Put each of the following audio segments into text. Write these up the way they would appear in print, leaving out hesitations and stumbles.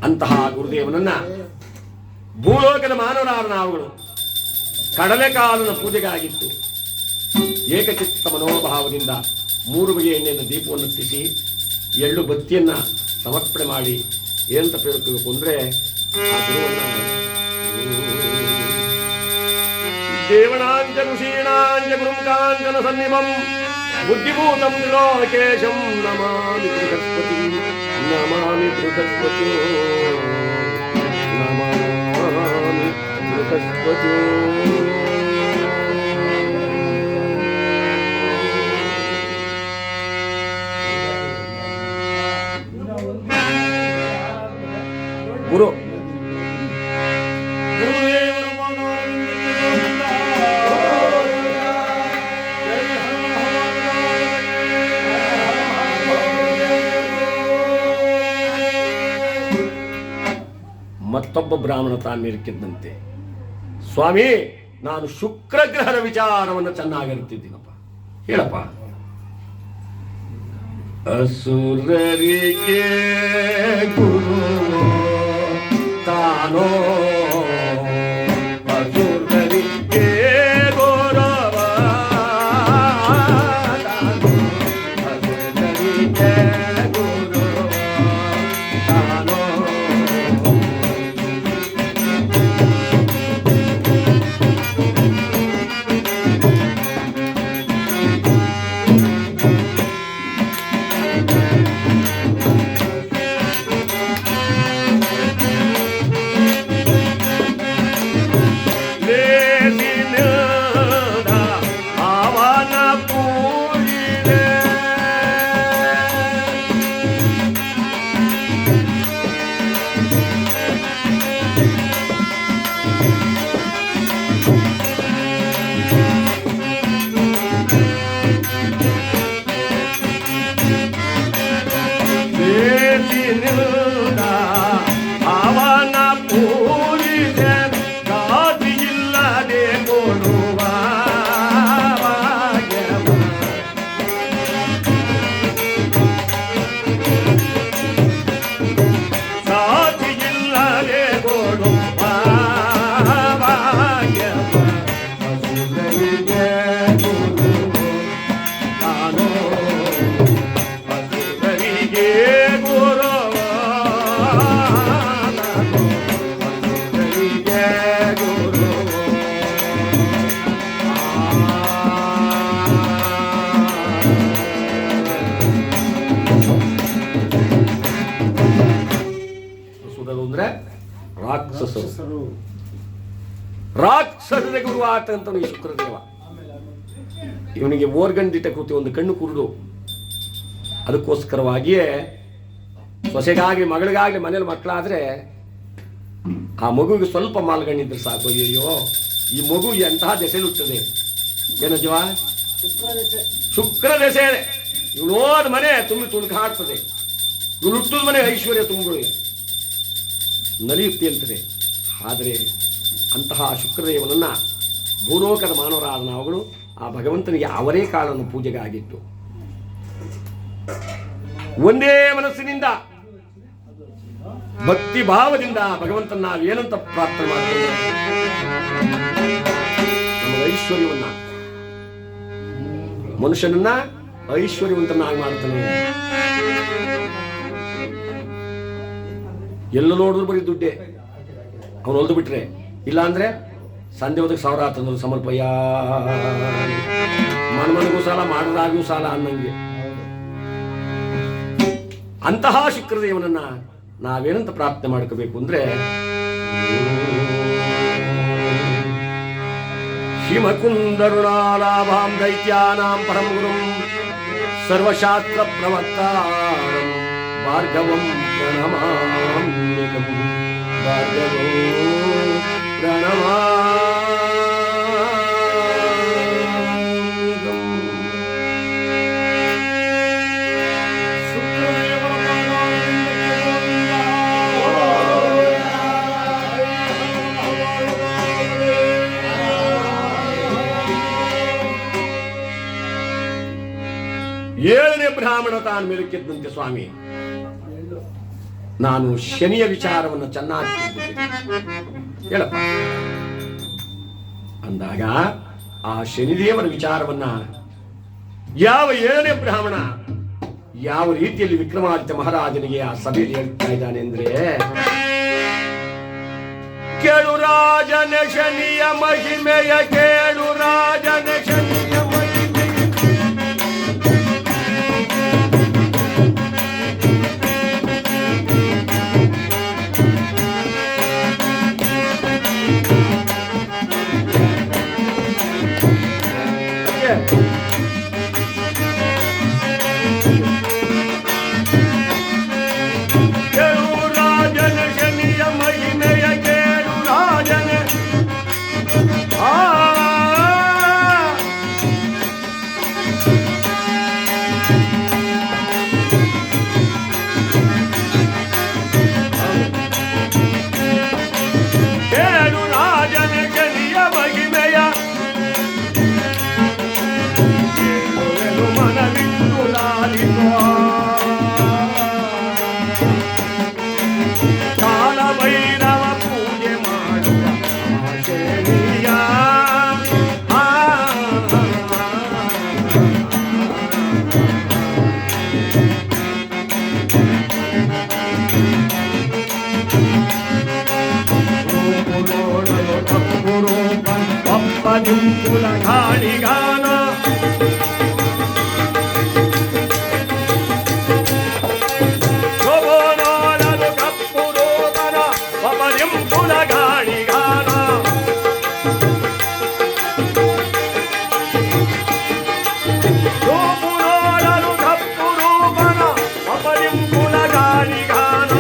ಅಂತಹ ಗುರುದೇವನನ್ನ ಭೂಲೋಕದ ಮಾನವರಾದ ನಾವುಗಳು ಕಡಲೆಕಾಲನ ಪೂಜೆಗಾಗಿತ್ತು ಏಕಚಿತ್ತ ಮನೋಭಾವದಿಂದ 3 ಬಗೆಯ ಎಣ್ಣೆಯನ್ನು ದೀಪವನ್ನು ಹತ್ತಿಸಿ ಎಳ್ಳು ಬತ್ತಿಯನ್ನ ಸಮರ್ಪಣೆ ಮಾಡಿ ಏನಂತ ಕೇಳಬೇಕು ಅಂದ್ರೆ ಆ ಗುರುವನ್ನ ದೇವನಾಂಚ ಋಷೀಣಾಂಚ ಗುರುಂಕಾಂಚನ ಸನ್ನಿಭಂ ಬುದ್ಧಿಭೂತಂ ತ್ರಿಲೋಕೇಶಂ ನಮಾಮಿ ಬೃಹಸ್ಪತಿ ನಮಾಮಿ ಬೃಹಸ್ಪತಿ ನಮಾಮಿ ಬೃಹಸ್ಪತಿ. ಗುರು ಮತ್ತೊಬ್ಬ ಬ್ರಾಹ್ಮಣ ತಾನಿರಿಕಿದ್ದಂತೆ, ಸ್ವಾಮಿ ನಾನು ಶುಕ್ರ ಗ್ರಹದ ವಿಚಾರವನ್ನು ಚೆನ್ನಾಗಿರುತ್ತಿದ್ದೀನಪ್ಪ, ಹೇಳಪ್ಪ. ಅಸುರರಿಗೆ ಗುರು ತಾನೋ ಅಸುರರಿಗೆ ಗೌರವ ಅಸುರರಿಗೆ ಗುರು ತಾನೋ ರಾಕ್ಷಸರಿಗೆ ಗುರು ಆತಂತನು ಈ ಶುಕ್ರದೇವ. ಇವನಿಗೆ ಓರ್ಗಂಡಿಟ ಕೃತಿ ಒಂದು ಕಣ್ಣು ಕುರುಡು. ಅದಕ್ಕೋಸ್ಕರವಾಗಿಯೇ ಸೊಸೆಗಾಗಲಿ ಮಗಳಿಗಾಗಲಿ ಮನೇಲಿ ಮಕ್ಕಳಾದ್ರೆ ಆ ಮಗುವಿಗೆ ಸ್ವಲ್ಪ ಮಾಲ್ಗಣ್ಣಿದ್ರೆ ಸಾಕು, ಅಯ್ಯೋ ಈ ಮಗು ಎಂತಹ ದೆಸೆಲುತ್ತದೆ ಏನಜ್ಜವ, ಶುಕ್ರ ದೆಸೆ. ಇವಳು ಹೋದ ಮನೆ ತುಂಬಿ ತುಳುಕಾಡ್ತದೆ, ಇವಳು ಹುಟ್ಟಿದ ಮನೆ ಐಶ್ವರ್ಯ ತುಂಬುಳು ನಲಿಯುತ್ತೆ ಅಂತದೆ. ಆದರೆ ಅಂತಹ ಶುಕ್ರದೇವನನ್ನ ಭೂಲೋಕದ ಮಾನವರಾದ ನಾವುಗಳು ಆ ಭಗವಂತನಿಗೆ ಅವರೇ ಕಾಲನ್ನು ಪೂಜೆಗಾಗಿತ್ತು ಒಂದೇ ಮನಸ್ಸಿನಿಂದ ಭಕ್ತಿ ಭಾವದಿಂದ ಭಗವಂತನ ನಾವೇನಂತ ಪ್ರಾರ್ಥನೆ ಮಾಡ್ತೇವೆ, ನಮ್ಮ ಐಶ್ವರ್ಯವನ್ನ ಮನುಷ್ಯನನ್ನ ಐಶ್ವರ್ಯವಂತನಾಗಿ ಮಾಡ್ತಾನೆ. ಎಲ್ಲ ನೋಡಿದ್ರು ಬರೀ ದುಡ್ಡೇ, ಅವನು ಹೊಲ್ದು ಬಿಟ್ರೆ. ಇಲ್ಲ ಅಂದ್ರೆ ಸಂಧೆ ಹೋದಕ್ಕೆ 1000 ತಂದ್ರು ಸಮರ್ಪಯ್ಯ, ಮನಮನಿಗೂ ಸಾಲ ಮಾಡಿದಾಗೂ ಸಾಲ ಅನ್ನಂಗೆ. ಅಂತಹ ಶುಕ್ರದೇವನನ್ನ ನಾವೇನಂತ ಪ್ರಾರ್ಥನೆ ಮಾಡ್ಕೋಬೇಕು ಅಂದ್ರೆ, ಹಿಮಕುಂದರುಣಾಲಾಭಾಂ ದೈತ್ಯಾನಾಂ ಪರಂ ಗುರುಂ ಸರ್ವಶಾಸ್ತ್ರ ಪ್ರವಕ್ತಾರಂ ಭಾರ್ಗವಂ ಪ್ರಣಮಾಮ್ಯಹಂ ಭಾರ್ಗವೋ ಪ್ರಣಮಾಮ್ಯಹಂ. ಏಳನೇ ಬ್ರಾಹ್ಮಣ ತಾನು ಮೆಲುಕಿದ್ದಂತೆ, ಸ್ವಾಮಿ ನಾನು ಶನಿಯ ವಿಚಾರವನ್ನು ಚೆನ್ನಾಗಿ ಹೇಳಪ್ಪ ಅಂದಾಗ ಆ ಶನಿದೇವರ ವಿಚಾರವನ್ನ ಯಾವ 7ನೇ ಬ್ರಾಹ್ಮಣ ಯಾವ ರೀತಿಯಲ್ಲಿ ವಿಕ್ರಮಾದಿತ್ಯ ಮಹಾರಾಜನಿಗೆ ಆ ಸಭೆಯಲ್ಲಿ ಹೇಳ್ತಾ ಇದ್ದಾನೆ ಅಂದ್ರೆ, ಕೇಳು ರಾಜನ ಶನಿಯ ಮಹಿಮೆಯ, ಕೇಳು ರಾಜನ ಶನಿಯ ಮಹಿಮೆಯ, ಗಾಳಿಗಾನ ಶೋಭನೋನಲು ಕಪ್ಪು ರೋದನ ಪಪದಿಂಪುಲ ಗಾಳಿಗಾನ ಶೋಭನೋನಲು ಕಪ್ಪು ರೋದನ ಪಪದಿಂಪುಲ ಗಾಳಿಗಾನ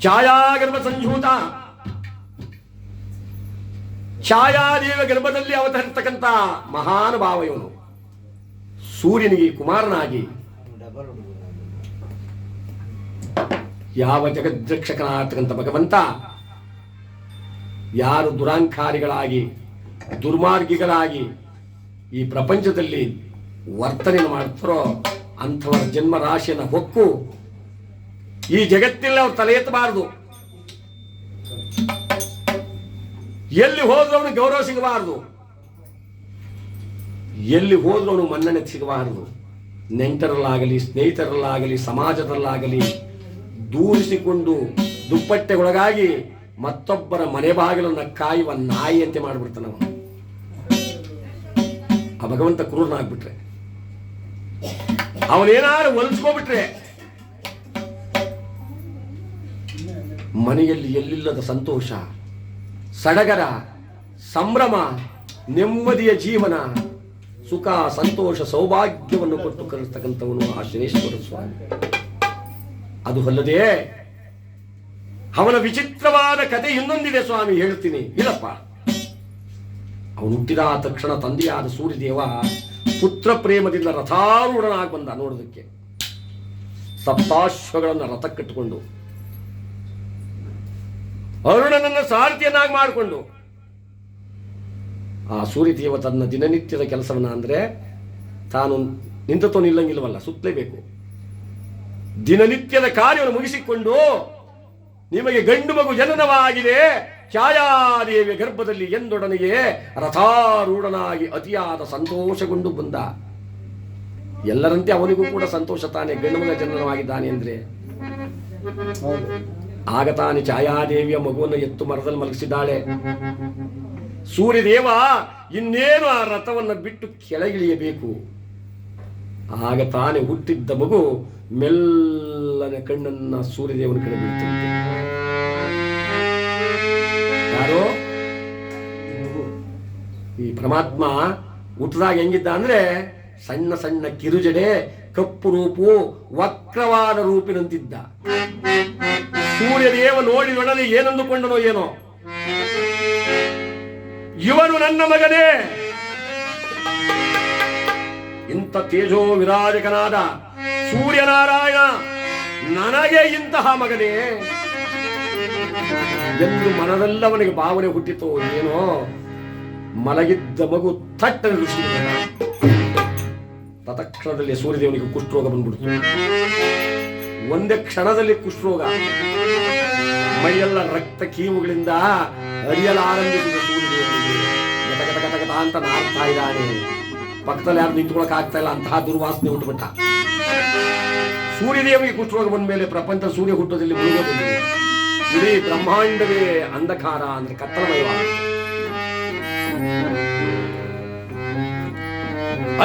ಛಾಯಾಗರ್ಭ ಸಂಜೂತ, ಛಾಯಾದೇವ ಗರ್ಭದಲ್ಲಿ ಅವತರಿರ್ತಕ್ಕಂಥ ಮಹಾನುಭಾವ ಇವನು. ಸೂರ್ಯನಿಗೆ ಕುಮಾರನಾಗಿ ಯಾವ ಜಗದ್ರಕ್ಷಕನಾಗ್ತಕ್ಕಂಥ ಭಗವಂತ ಯಾರು ದುರಾಂಕಾರಿಗಳಾಗಿ ದುರ್ಮಾರ್ಗಿಗಳಾಗಿ ಈ ಪ್ರಪಂಚದಲ್ಲಿ ವರ್ತನೆ ಮಾಡ್ತಾರೋ ಅಂಥವರ ಜನ್ಮ ರಾಶಿಯನ್ನು ಹೊಕ್ಕು ಈ ಜಗತ್ತಿನಲ್ಲಿ ಅವ್ರು ತಲೆ ಎತ್ತಬಾರದು. ಎಲ್ಲಿ ಹೋದ್ರೂ ಅವನು ಗೌರವ ಸಿಗಬಾರದು, ಎಲ್ಲಿ ಹೋದ್ರೂ ಅವನು ಮನ್ನಣೆ ಸಿಗಬಾರದು. ನೆಂಟರಲ್ಲಾಗಲಿ ಸ್ನೇಹಿತರಲ್ಲಾಗಲಿ ಸಮಾಜದಲ್ಲಾಗಲಿ ದೂರಿಸಿಕೊಂಡು ದುಪ್ಪಟ್ಟೆಗೊಳಗಾಗಿ ಮತ್ತೊಬ್ಬರ ಮನೆ ಬಾಗಿಲನ್ನು ಕಾಯುವ ನಾಯಿಯಂತೆ ಮಾಡಿಬಿಡ್ತಾನೆ ಅವನು. ಆ ಭಗವಂತ ಕ್ರೂರನಾಗ್ಬಿಟ್ರೆ, ಅವನೇನಾದ್ರು ಒಲಿಸ್ಕೋಬಿಟ್ರೆ ಮನೆಯಲ್ಲಿ ಎಲ್ಲಿಲ್ಲದ ಸಂತೋಷ, ಸಡಗರ, ಸಂಭ್ರಮ, ನೆಮ್ಮದಿಯ ಜೀವನ, ಸುಖ, ಸಂತೋಷ, ಸೌಭಾಗ್ಯವನ್ನು ಕೊಟ್ಟು ಕರೆಸ್ತಕ್ಕಂಥವನು ಆ ಶನೇಶ್ವರ ಸ್ವಾಮಿ. ಅದು ಅಲ್ಲದೆ ಅವನ ವಿಚಿತ್ರವಾದ ಕತೆ ಇನ್ನೊಂದಿದೆ ಸ್ವಾಮಿ, ಹೇಳ್ತೀನಿ ಇಲ್ಲಪ್ಪ. ಅವನು ಹುಟ್ಟಿದ ತಕ್ಷಣ ತಂದೆಯಾದ ಸೂರ್ಯದೇವ ಪುತ್ರ ಪ್ರೇಮದಿಂದ ರಥಾರೂಢನಾಗಿ ಬಂದ ನೋಡೋದಕ್ಕೆ. ಸಪ್ತಾಶ್ವಗಳನ್ನು ರಥ ಕಟ್ಟಿಕೊಂಡು ಅರುಣನನ್ನು ಸಾರಥಿಯನ್ನಾಗಿ ಮಾಡಿಕೊಂಡು ಆ ಸೂರ್ಯದೇವ ತನ್ನ ದಿನನಿತ್ಯದ ಕೆಲಸವನ್ನ ಅಂದ್ರೆ ತಾನು ನಿಂತತೋ ನಿಲ್ಲಂಗಿಲ್ವಲ್ಲ, ಸುತ್ತಲೇಬೇಕು. ದಿನನಿತ್ಯದ ಕಾರ್ಯವನ್ನು ಮುಗಿಸಿಕೊಂಡು ನಿಮಗೆ ಗಂಡು ಮಗು ಜನನವಾಗಿದೆ, ಛಾಯಾದೇವಿಯ ಗರ್ಭದಲ್ಲಿ ಎಂದೊಡನೆಗೆ ರಥಾರೂಢನಾಗಿ ಅತಿಯಾದ ಸಂತೋಷಗೊಂಡು ಬಂದ. ಎಲ್ಲರಂತೆ ಅವನಿಗೂ ಕೂಡ ಸಂತೋಷ ತಾನೆ, ಗಂಡುಮಗ ಜನನವಾಗಿದ್ದಾನೆ ಅಂದ್ರೆ. ಆಗ ತಾನೆ ಛಾಯಾದೇವಿಯ ಮಗುವನ್ನು ಎತ್ತು ಮರದಲ್ಲಿ ಮಲಗಿಸಿದ್ದಾಳೆ. ಸೂರ್ಯದೇವ ಇನ್ನೇನು ಆ ರಥವನ್ನು ಬಿಟ್ಟು ಕೆಳಗಿಳಿಯಬೇಕು. ಆಗ ತಾನೆ ಹುಟ್ಟಿದ್ದ ಮಗು ಮೆಲ್ಲನೆ ಕಣ್ಣನ್ನ ಸೂರ್ಯದೇವನ ಕಡೆ ಬಿಡ್ತಂತೆ. ಯಾರೋ ಈ ಪರಮಾತ್ಮ ಹುಟ್ಟದಾಗ ಹೆಂಗಿದ್ದ ಅಂದ್ರೆ ಸಣ್ಣ ಸಣ್ಣ ಕಿರುಜಡೆ, ಕಪ್ಪು ರೂಪು, ವಕ್ರವಾದ ರೂಪಿನಂತಿದ್ದ. ಸೂರ್ಯದೇವ ನೋಡಿದೊಡನೆ ಏನಂದುಕೊಂಡನೋ ಏನೋ, ಇವನು ನನ್ನ ಮಗನೇ, ಇಂಥ ತೇಜೋ ವಿರಾಜಕನಾದ ಸೂರ್ಯನಾರಾಯಣ ನನಗೆ ಇಂತಹ ಮಗನೇ ಎಂದು ಮನದಲ್ಲವನಿಗೆ ಭಾವನೆ ಹುಟ್ಟಿತು. ಏನೋ ಮಲಗಿದ್ದ ಮಗು ಥಟ್ಟನೆ ಋಷಿ ತತ್ಕ್ಷಣದಲ್ಲಿ ಸೂರ್ಯದೇವನಿಗೆ ಕುಷ್ಠರೋಗ ಬಂದ್ಬಿಡ್ತು. ಒಂದೇ ಕ್ಷಣದಲ್ಲಿ ಕುಷ್ಠರೋಗ, ಮೈಯೆಲ್ಲ ರಕ್ತ ಕೀವುಗಳಿಂದ ಅರಿಯಲಾರಂಭಿಸಿದ ಸೂರ್ಯದೇವನಿಗೆ ಗತಗತ ಅಂತ ನಾರ್ತಾ ಇದ್ದಾನೆ. ಪಕ್ಕದಲ್ಲಿ ಯಾರು ನಿಂತ್ಕೊಳಕ್ ಆಗ್ತಾ ಇಲ್ಲ, ಅಂತಹ ದುರ್ವಾಸನೆ ಹುಟ್ಟುಬಿಟ್ಟ. ಸೂರ್ಯದೇವಿಗೆ ಕುಷ್ಠರೋಗ ಬಂದ ಮೇಲೆ ಪ್ರಪಂಚ ಸೂರ್ಯ ಹುಟ್ಟೋದಲ್ಲಿ ಮುಳುಗೋದಿಲ್ಲ. ಇಡೀ ಬ್ರಹ್ಮಾಂಡವೇ ಅಂಧಕಾರ ಅಂದ್ರೆ ಕತ್ತಲಮಯವಾದ.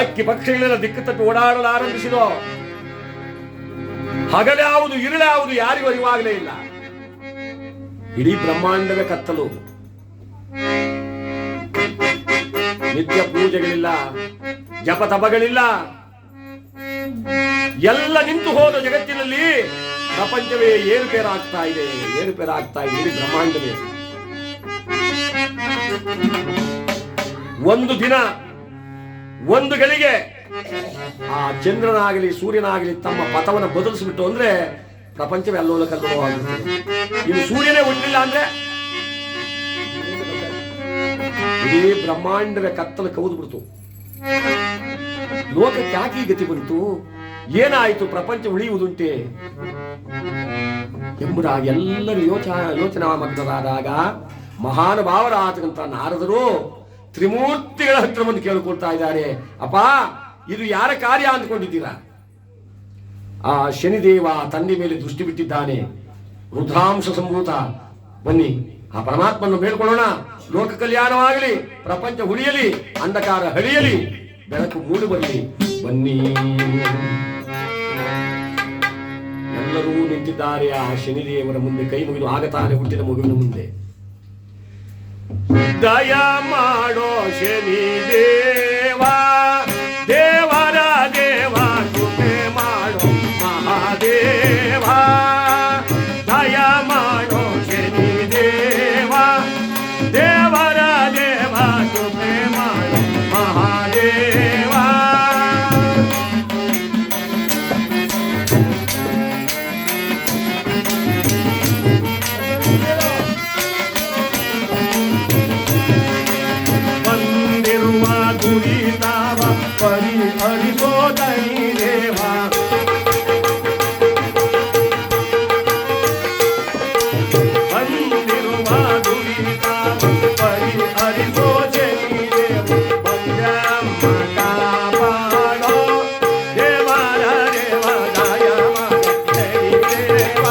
ಅಕ್ಕಿ ಪಕ್ಷಿಗಳೆಲ್ಲ ದಿಕ್ಕು ತಪ್ಪಿ ಓಡಾಡಲು ಆರಂಭಿಸಿದೋ. ಹಗಲ್ಯಾವುದು ಇರುಳ್ಯಾವುದು ಯಾರಿಗೂ ಅರಿವಾಗಲೇ ಇಲ್ಲ. ಇಡೀ ಬ್ರಹ್ಮಾಂಡವೇ ಕತ್ತಲು. ನಿತ್ಯ ಪೂಜೆಗಳಿಲ್ಲ, ಜಪ ತಪಗಳಿಲ್ಲ, ಎಲ್ಲ ನಿಂತು ಹೋದ ಜಗತ್ತಿನಲ್ಲಿ ಪ್ರಪಂಚವೇ ಏರುಪೇರಾಗ್ತಾ ಇದೆ, ಏರುಪೇರಾಗ್ತಾ ಇದೆ. ಇಡೀ ಬ್ರಹ್ಮಾಂಡವೇ ಒಂದು ದಿನ ಒಂದು ಗಳಿಗೆ ಆ ಚಂದ್ರನಾಗಲಿ ಸೂರ್ಯನಾಗಲಿ ತಮ್ಮ ಪಥವನ್ನು ಬದಲಿಸ್ಬಿಟ್ಟು ಅಂದ್ರೆ ಪ್ರಪಂಚವೇ ಅಲ್ಲೋಲ ಕಲ್ಲೋಲವಾಗುತ್ತೆ. ಇದು ಸೂರ್ಯನೇ ಹುಟ್ಟಿಲ್ಲ ಅಂದ್ರೆ ಇಡೀ ಬ್ರಹ್ಮಾಂಡವೇ ಕತ್ತಲು ಕೌದು ಬಿಡ್ತು. ಲೋಕಕ್ಕೆ ಯಾಕೆ ಗತಿ ಬಂತು, ಏನಾಯಿತು, ಪ್ರಪಂಚ ಉಳಿಯುವುದುಂಟೆ ಎಂಬುದಾಗಿ ಎಲ್ಲರೂ ಯೋಚನಾ ಮಗ್ನರಾದಾಗ ಮಹಾನುಭಾವರಾದಂತಹ ನಾರದರು ತ್ರಿಮೂರ್ತಿಗಳ ಹತ್ರ ಬಂದು ಕೇಳಿಕೊಳ್ತಾ ಇದ್ದಾರೆ. ಅಪ್ಪ, ಇದು ಯಾರ ಕಾರ್ಯ ಅಂದ್ಕೊಂಡಿದ್ದೀರಾ? ಆ ಶನಿದೇವ ತಂದೆ ಮೇಲೆ ದೃಷ್ಟಿ ಬಿಟ್ಟಿದ್ದಾನೆ, ರುದ್ರಾಂಶ ಸಂಭೂತ. ಬನ್ನಿ ಆ ಪರಮಾತ್ಮನ್ನು ಬೇಡ್ಕೊಳ್ಳೋಣ. ಲೋಕ ಕಲ್ಯಾಣವಾಗಲಿ, ಪ್ರಪಂಚ ಉಳಿಯಲಿ, ಅಂಧಕಾರ ಹಳಿಯಲಿ, ಬೆಳಕು ಮೂಡಿ ಬರಲಿ. ಬನ್ನಿ. ಎಲ್ಲರೂ ನಿಂತಿದ್ದಾರೆ ಆ ಶನಿದೇವರ ಮುಂದೆ, ಕೈ ಮುಗಿದು ಆಗತಾನೆ ಹುಟ್ಟಿದ ಮಗುವಿನ ಮುಂದೆ. ದಯ ಮಾಡೋ ಶನಿ ದೇವ, ದೇವರ ದೇವ, ಕೃಪೆ ಮಾಡೋ ಮಹಾದೇವ. ದಯ ಮಾಡೋ ಶನಿ ದೇವ, ದೇವರ ದೇವ, ಕೃಪೆ ಮಾಡೋ ಮಹಾದೇವ. ದುರಿತಾವ ಪರಿಹರಿಸೋ ದೈದೇವ, ಬಂದಿರುವ ದುರಿತಾವ ಪರಿಹರಿಸೋ ಜನಿದೇವ. ಬಂದ್ಯಮ್ಮ ಕಾಪಾಡೋ ದೇವರ ದೇವ, ದಯ ದೇವ.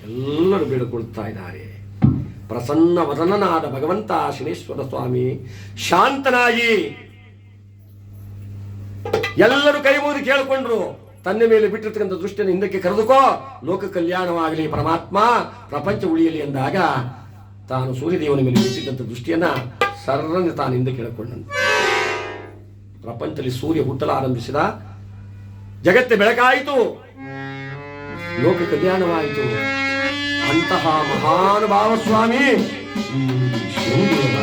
ಎಲ್ಲರೂ ಬೇಡಿಕೊಳ್ತಾ ಇದ್ದಾರೆ. ಪ್ರಸನ್ನ ವದನನಾದ ಭಗವಂತ ಶನೇಶ್ವರ ಸ್ವಾಮಿ ಶಾಂತನಾಗಿ ಎಲ್ಲರೂ ಕೈ ಮುಗಿದು ಕೇಳಿಕೊಂಡ್ರು. ತನ್ನ ಮೇಲೆ ಬಿಟ್ಟಿರ್ತಕ್ಕಂಥ ದೃಷ್ಟಿಯನ್ನು ಹಿಂದಕ್ಕೆ ಕರೆದುಕೋ, ಲೋಕ ಕಲ್ಯಾಣವಾಗಲಿ, ಪರಮಾತ್ಮ ಪ್ರಪಂಚ ಉಳಿಯಲಿ ಎಂದಾಗ ತಾನು ಸೂರ್ಯದೇವನ ಮೇಲೆ ಬಿಟ್ಟಿದ್ದಂಥ ದೃಷ್ಟಿಯನ್ನ ಸರ್ರನ್ನು ತಾನು ಹಿಂದಕ್ಕೆ ಕೇಳಿಕೊಂಡನು. ಪ್ರಪಂಚದಲ್ಲಿ ಸೂರ್ಯ ಹುಟ್ಟಲಾರಂಭಿಸಿದ, ಜಗತ್ತೇ ಬೆಳಕಾಯಿತು, ಲೋಕ ಕಲ್ಯಾಣವಾಯಿತು. ಅಂತಹ ಮಹಾನುಭಾವ ಸ್ವಾಮಿ ಶನಿದೇವ.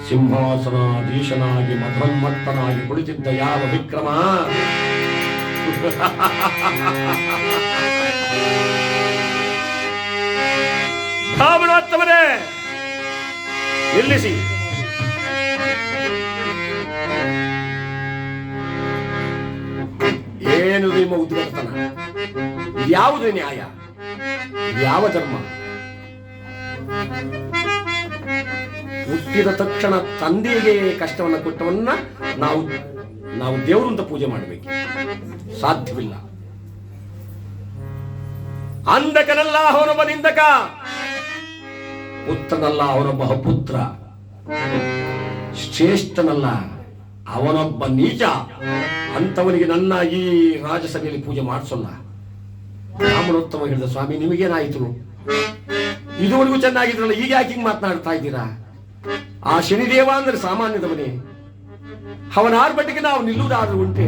ಸಿಂಹಾಸನಾಧೀಶನಾಗಿ ಮಧೋನ್ಮತ್ತನಾಗಿ ಕುಳಿತಿದ್ದ ಯಾವ ವಿಕ್ರಮ ಬ್ರಾಹ್ಮಣೋತ್ತಮರೇ, ನಿಲ್ಲಿಸಿ. ಏನು ನಿಮ್ಮ ಉದ್ಗತನ? ಯಾವುದು ನ್ಯಾಯ? ಯಾವ ಧರ್ಮ? ಹುಟ್ಟಿದ ತಕ್ಷಣ ತಂದೆಗೆ ಕಷ್ಟವನ್ನು ಕೊಟ್ಟವನ್ನ ನಾವು ನಾವು ದೇವರು ಅಂತ ಪೂಜೆ ಮಾಡಬೇಕು? ಸಾಧ್ಯವಿಲ್ಲ. ಅಂಧಕನಲ್ಲ ಅವನೊಬ್ಬ ನಿಂದಕ, ಪುತ್ರನಲ್ಲ ಅವನೊಬ್ಬ ಪುತ್ರ, ಶ್ರೇಷ್ಠನಲ್ಲ ಅವನೊಬ್ಬ ನೀಚ. ಅಂತವನಿಗೆ ನನ್ನ ಈ ರಾಜಸಭೆಯಲ್ಲಿ ಪೂಜೆ ಮಾಡಿಸೋಲ್ಲ. ಬ್ರಾಹ್ಮಣೋತ್ತಮ ಹೇಳಿದ, ಸ್ವಾಮಿ ನಿಮಗೇನಾಯಿತು? ಇದುವರೆಗೂ ಚೆನ್ನಾಗಿದ್ರಲ್ಲ, ಈಗ ಯಾಕೆ ಹಿಂಗ್ ಮಾತನಾಡ್ತಾ ಇದ್ದೀರಾ? ಆ ಶನಿದೇವ ಅಂದ್ರೆ ಸಾಮಾನ್ಯದವನೇ. ಅವನ ಆರ್ಭಟಿಗೆ ನಾವು ನಿಲ್ಲುವುದಾದ್ರೂ ಉಂಟೆ?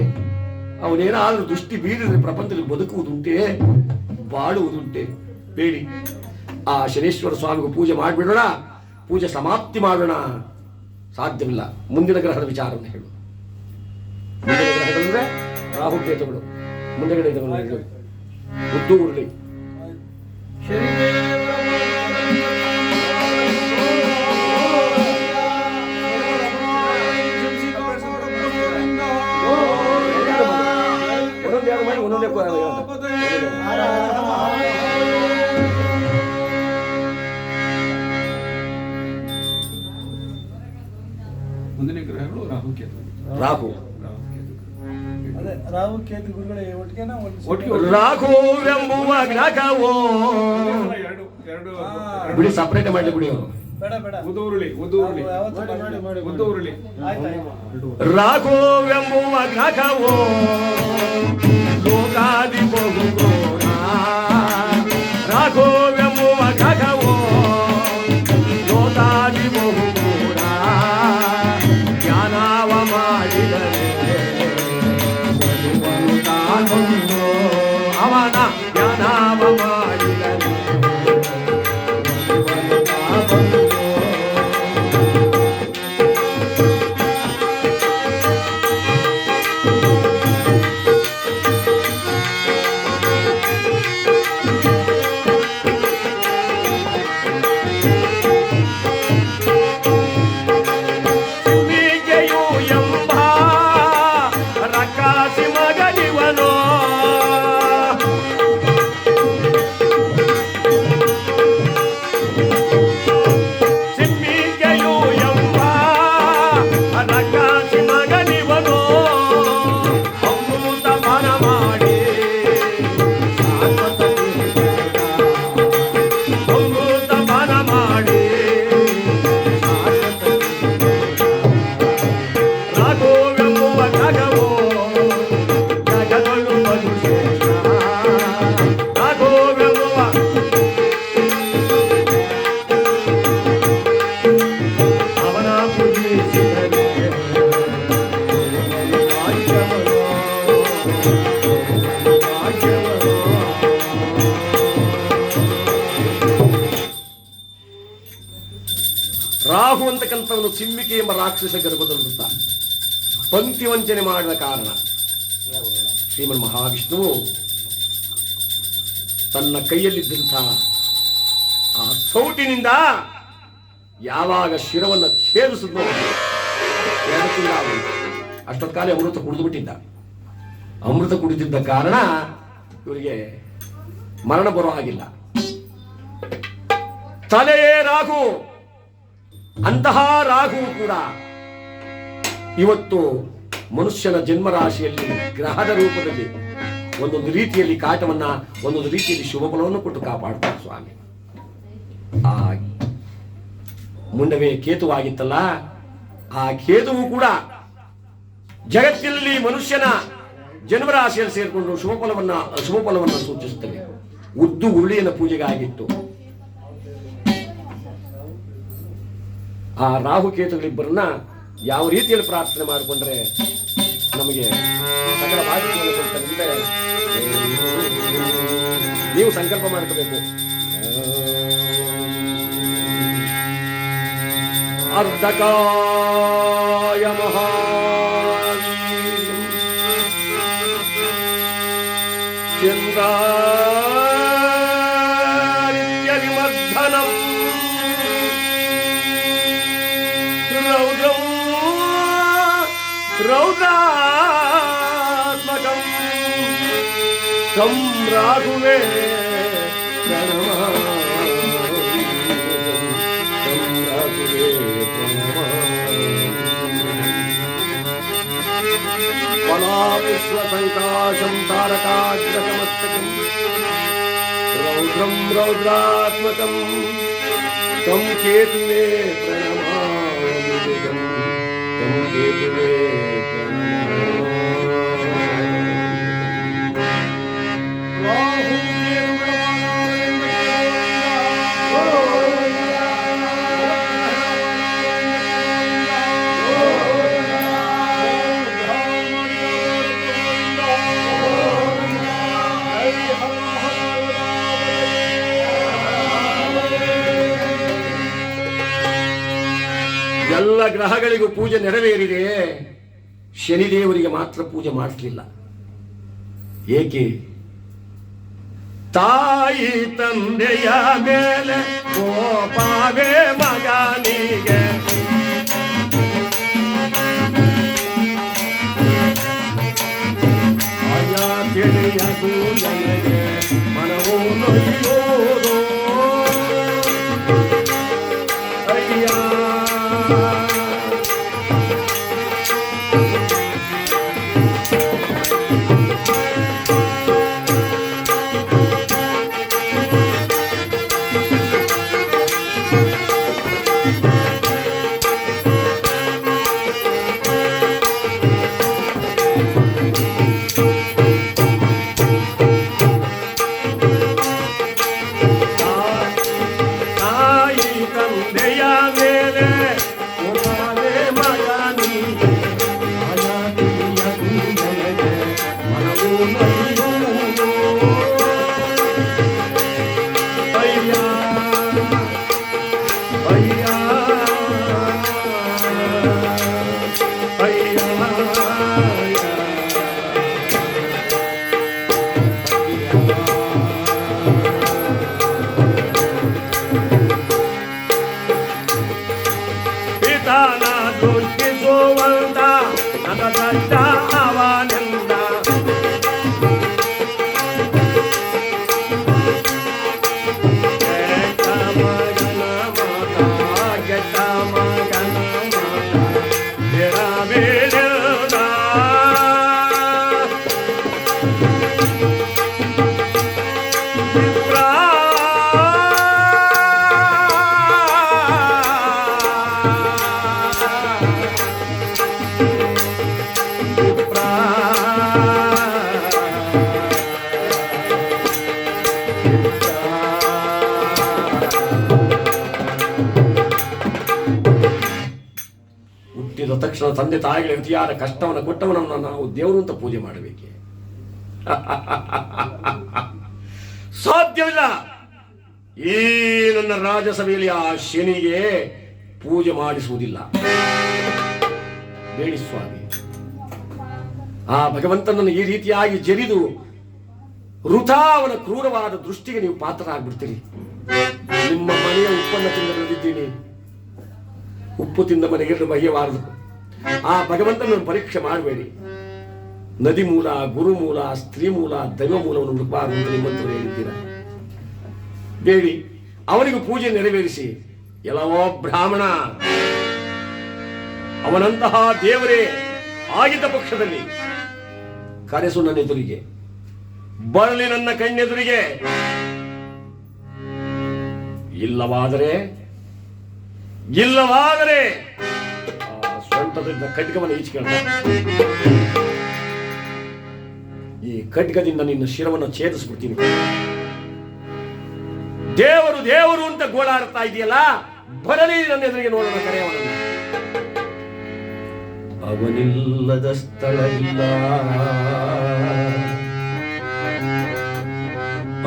ಅವನೇನಾದ್ರೂ ದೃಷ್ಟಿ ಬೀರಿದ್ರೆ ಪ್ರಪಂಚದಲ್ಲಿ ಬದುಕುವುದುಂಟೆ, ಬಾಳುವುದುಂಟೆ? ಬೇಡಿ. ಆ ಶನೇಶ್ವರ ಸ್ವಾಮಿಗೂ ಪೂಜೆ ಮಾಡಿಬಿಡೋಣ, ಪೂಜೆ ಸಮಾಪ್ತಿ ಮಾಡೋಣ. ಸಾಧ್ಯವಿಲ್ಲ. ಮುಂದಿನ ಗ್ರಹದ ವಿಚಾರವನ್ನು ಹೇಳು. ಮುಂದಿನ ಗ್ರಹಗಳಂದ್ರೆ ರಾಹುಕೇತುಗಳು. ಮುಂದೆಗಡೆ ಹೇಳು. ಉದ್ದು ಉರುಳಿ ಮುಂದಿನ ಗ್ರಹಗಳು ರಾಹು ಕೇತು. ರಾಹು ರಾಹು ಕೇತು ಗುರುಗಳೇ ಒಟ್ಟಿಗೆನಾ? ರಾಘುವೆಂಬುವ ಗ್ರಹವೋ ಬಿಡಿ, ಸಪರೇಟ್ ಮಾಡಿ ಬಿಡಿ. ಅವರು ರಾಘುವೆಂಬುವ ಗ್ರಹವೋ ಲೋಕಾದಿ ಬಹುಘೋರ. ರಾಘುವೆಂಬುವ ಗ್ರಹವೋ ಲೋಕಾದಿ ಬಹುಘೋರ. ಜ್ಞಾನವ ಮಾಡಿದರೆ ಅವನ ಜ್ಞಾನವ ಮಾಡಿದರೆ ರಾಹು ಅಂತಕ್ಕಂಥವನು ಸಿಂಹಿಕೆ ಎಂಬ ರಾಕ್ಷಸ ಗರ್ಭದಲ್ಲಿರುತ್ತ ಪಂಕ್ತಿ ವಂಚನೆ ಮಾಡಿದ ಕಾರಣ ಶ್ರೀಮನ್ ಮಹಾವಿಷ್ಣುವು ತನ್ನ ಕೈಯಲ್ಲಿದ್ದಂಥ ಆ ಸೌಟಿನಿಂದ ಯಾವಾಗ ಶಿರವನ್ನು ಛೇದಿಸಿದ್ನೋ ಅಷ್ಟೊತ್ತ ಕಾಲ ಅಮೃತ ಕುಡಿದು ಬಿಟ್ಟಿದ್ದ. ಅಮೃತ ಕುಡಿದಿದ್ದ ಕಾರಣ ಇವರಿಗೆ ಮರಣ ಬರೋ ಹಾಗಿಲ್ಲ. ತಲೆಯೇ ರಾಹು. ಅಂತಹ ರಾಹು ಕೂಡ ಇವತ್ತು ಮನುಷ್ಯನ ಜನ್ಮರಾಶಿಯಲ್ಲಿ ಗ್ರಹದ ರೂಪದಲ್ಲಿ ಒಂದೊಂದು ರೀತಿಯಲ್ಲಿ ಕಾಟವನ್ನ, ಒಂದೊಂದು ರೀತಿಯಲ್ಲಿ ಶುಭ ಫಲವನ್ನು ಕೊಟ್ಟು ಕಾಪಾಡ್ತಾರೆ ಸ್ವಾಮಿ. ಆ ಮುಂಡವೇ ಕೇತುವಾಗಿತ್ತಲ್ಲ, ಆ ಕೇತುವು ಕೂಡ ಜಗತ್ತಿನಲ್ಲಿ ಮನುಷ್ಯನ ಜನ್ಮರಾಶಿಯಲ್ಲಿ ಸೇರಿಕೊಂಡು ಶುಭ ಫಲವನ್ನು ಸೂಚಿಸುತ್ತವೆ. ಉದ್ದು ಉರುಳಿಯನ್ನು ಪೂಜೆಗಾಗಿತ್ತು. ಆ ರಾಹುಕೇತುಗಳಿಬ್ಬರನ್ನ ಯಾವ ರೀತಿಯಲ್ಲಿ ಪ್ರಾರ್ಥನೆ ಮಾಡಿಕೊಂಡ್ರೆ ನಮಗೆ ಸಕಲ ಬಾಧ್ಯತೆಯನ್ನು ಕೊಡ್ತಾರೆ ನೀವು ಸಂಕಲ್ಪ ಮಾಡ್ಕೋಬೇಕು. अर्धकाय महावीर्यं चन्द्रादित्यविमर्दनं रौद्रं रौद्रात्मकं तं राघवे प्रणमामि फलापुष्पसङ्काशं तारकाग्रकमस्तकं रौद्रं रौद्रात्मकं तं केतुवे प्रणमामि तं केतुवे ಎಲ್ಲ ಗ್ರಹಗಳಿಗೂ ಪೂಜೆ ನೆರವೇರಿದೆ, ಶನಿದೇವರಿಗೆ ಮಾತ್ರ ಪೂಜೆ ಮಾಡಲಿಲ್ಲ. ಏಕೆ? ತಾಯಿ ತಂದೆಯ ಮೇಲೆ ಕೋಪವೇ ಮಗನಿಗೆ, ಆಯಾ ತಿಳಿಯದು ನನಗೆ ಮನವು ನೊಯ್ಯೋದು ಅಯ್ಯ. ತಕ್ಷಣ ತಂದೆ ತಾಯಿಗಳ ಅತಿಯಾದ ಕಷ್ಟವನ್ನು ಕೊಟ್ಟವನನ್ನು ನಾವು ದೇವರು ಅಂತ ಪೂಜೆ ಮಾಡಬೇಕೆ? ಸಾಧ್ಯವಿಲ್ಲ. ಈ ನನ್ನ ರಾಜಸಭೆಯಲ್ಲಿ ಆ ಶನಿಗೆ ಪೂಜೆ ಮಾಡಿಸುವುದಿಲ್ಲ. ಬೇಡಿ ಸ್ವಾಮಿ, ಆ ಭಗವಂತನನ್ನು ಈ ರೀತಿಯಾಗಿ ಜರಿದು ವೃಥಾ ಅವನ ಕ್ರೂರವಾದ ದೃಷ್ಟಿಗೆ ನೀವು ಪಾತ್ರರಾಗ್ಬಿಡ್ತೀರಿ. ನಿಮ್ಮ ಮನೆಯ ಉಪ್ಪನ್ನು ತಿಂದು ಬೆಳೆದಿದ್ದೀನಿ, ಉಪ್ಪು ತಿಂದ ಮನೆಗೆ ಬಗೆಯಬಾರದು. ಆ ಭಗವಂತನನ್ನು ಪರೀಕ್ಷೆ ಮಾಡಬೇಡಿ. ನದಿ ಮೂಲ, ಗುರು ಮೂಲ, ಸ್ತ್ರೀ ಮೂಲ, ದೈವ ಮೂಲವನ್ನು ಹುಡುಕಬಾರದು ಅಂತ ನಿಮ್ಮಂತವರು ಹೇಳಿದ್ದೀರ. ಬೇಡಿ, ಅವನಿಗೂ ಪೂಜೆ ನೆರವೇರಿಸಿ. ಎಲ್ಲವೋ ಬ್ರಾಹ್ಮಣ, ಅವನಂತಹ ದೇವರೇ ಆಗಿದ್ದ ಪಕ್ಷದಲ್ಲಿ ಕರೆಸು ನನ್ನ ಎದುರಿಗೆ, ಬರಲಿ ನನ್ನ ಕಣ್ಣೆದುರಿಗೆ. ಇಲ್ಲವಾದರೆ ಸೊಂಟದಿಂದ ಖಡ್ಗವನ್ನು ಈಚಿಕೊಂಡ, ಈ ಖಡ್ಗದಿಂದ ನಿನ್ನ ಶಿರವನ್ನು ಛೇದಿಸ್ಬಿಡ್ತೀನಿ. ದೇವರು ದೇವರು ಅಂತ ಗೋಳಾಡ್ತಾ ಇದೆಯಲ್ಲ, ಬರಲಿ ನನ್ನ ಎದುರಿಗೆ ನೋಡೋಣ ಕರೆಯವನನ್ನು. ಅವನಿಲ್ಲದ ಸ್ಥಳ ಇಲ್ಲ,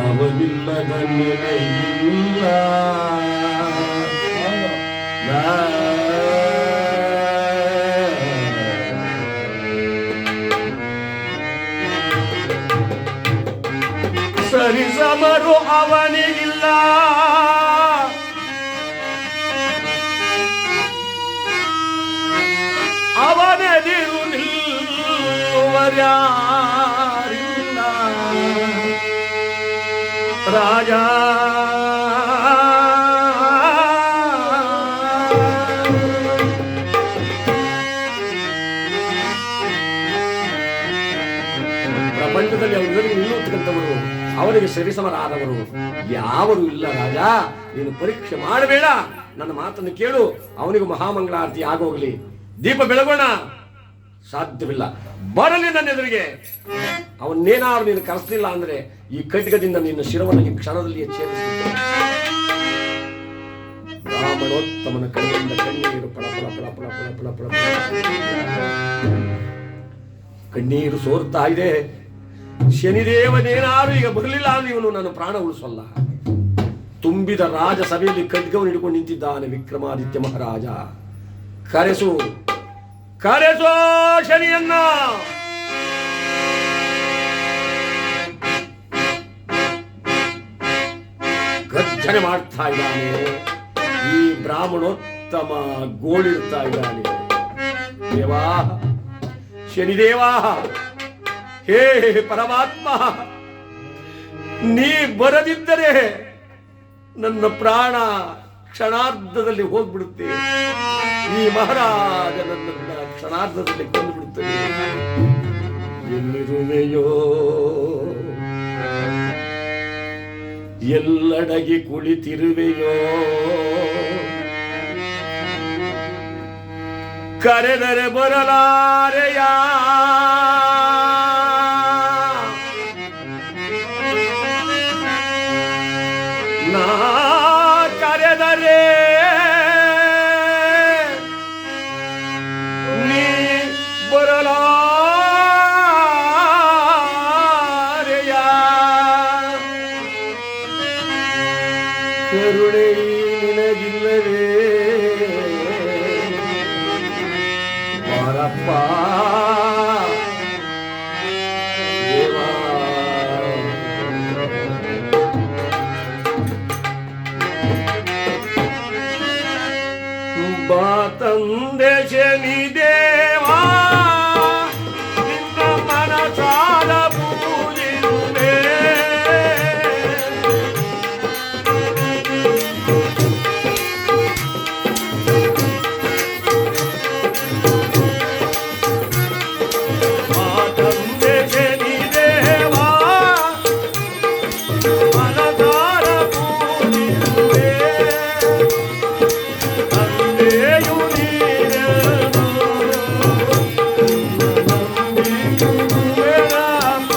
ಅವನಿಲ್ಲದ ನೆಲೆಯಿಲ್ಲ. ಸಮರು ಅವನಿಗಿಲ್ಲ. ಅವನೆದಿರು ನಿಲ್ಲುವರ್ಯಾರಿಲ್ಲ. ರಾಜ ಪ್ರಪಂಚದಲ್ಲಿ ಅವರಿಗೆ ನಿಲ್ಲುತ್ತಕ್ಕಂಥವರು, ಅವರಿಗೆ ಸರಿಸಮರಾದವರು ಯಾವರು ಇಲ್ಲ. ರಾಜ, ನೀನು ಪರೀಕ್ಷೆ ಮಾಡಬೇಡ, ನನ್ನ ಮಾತನ್ನು ಕೇಳು. ಅವನಿಗೂ ಮಹಾಮಂಗಳಾರತಿ ಆಗೋಗ್ಲಿ, ದೀಪ ಬೆಳಗೋಣ. ಸಾಧ್ಯವಿಲ್ಲ, ಬರಲಿ ನನ್ನ ಎದುರಿಗೆ. ಅವನ್ನೇನಾದ್ರು ನೀನು ಕರೆಸಲಿಲ್ಲ ಅಂದ್ರೆ ಈ ಖಡ್ಗದಿಂದ ನಿನ್ನ ಶಿರವನ್ನು ಈ ಕ್ಷಣದಲ್ಲಿ ಛೇದಿಸುತ್ತೇನೆ. ಬ್ರಾಹ್ಮಣೋತ್ತಮನ ಕಣ್ಣಿಂದ ಕಣ್ಣೀರು ಪಳ ಪಳ ಪಳ ಪಳ ಪಳ ಪಳ ಪಳ ಪಳ ಕಣ್ಣೀರು ಸೋರ್ತಾ ಇದೆ. ಶನಿದೇವನೇನಾರು ಈಗ ಬರಲಿಲ್ಲ ಅಂದ್ರೆ ಇವನು ನನ್ನ ಪ್ರಾಣ ಉಳಿಸಲ್ಲ. ತುಂಬಿದ ರಾಜ ಸಭೆಯಲ್ಲಿ ಖಡ್ಗವನ್ನು ಹಿಡ್ಕೊಂಡು ನಿಂತಿದ್ದಾನೆ ವಿಕ್ರಮಾದಿತ್ಯ ಮಹಾರಾಜ. ಕರೆಸು ಕರೆಸೋ ಶನಿಯನ್ನ. ಗರ್ಜನೆ ಮಾಡ್ತಾ ಇದ್ದಾನೆ ಈ ಬ್ರಾಹ್ಮಣೋತ್ತಮ, ಗೋಳಿಡ್ತಾ ಇದ್ದಾನೆ. ದೇವಾ, ಶನಿದೇವಾ, ಹೇ ಪರಮಾತ್ಮ, ನೀ ಬರದಿದ್ದರೆ ನನ್ನ ಪ್ರಾಣ ಕ್ಷಣಾರ್ಧದಲ್ಲಿ ಹೋಗ್ಬಿಡುತ್ತೆ. ಈ ಮಹಾರಾಜ ನನ್ನ ಕ್ಷಣಾರ್ಧದಲ್ಲಿ ಕೊಂದು ಬಿಡುತ್ತದೆ. ಎಲ್ಲಿರುವೆಯೋ, ಎಲ್ಲಡಗಿ ಕುಳಿತಿರುವೆಯೋ, ಕರೆದರೆ ಬರಲಾರೆಯ. ನಾ ಕರೆದರೆ ನೀ ಬರಲಾರೆಯ. ಕರುಣೆ ನಿನಗಿಲ್ಲವೇ ಮಾರಪ್ಪ ದೇವಾ. ಬಾ ತಂದೆ ಶನಿದೇವಾ, ನಿನ್ನ ಮನಸಾದ ಪೂಜಿಸುವೆ. ಬಾ ತಂದೆ ಶನಿದೇವಾ, ಮನಸಾದ ಪೂಜಿಸುವೆ. ತಂದೆಯು ನೀನು ನಂಬಿರುವೆನಪ್ಪ.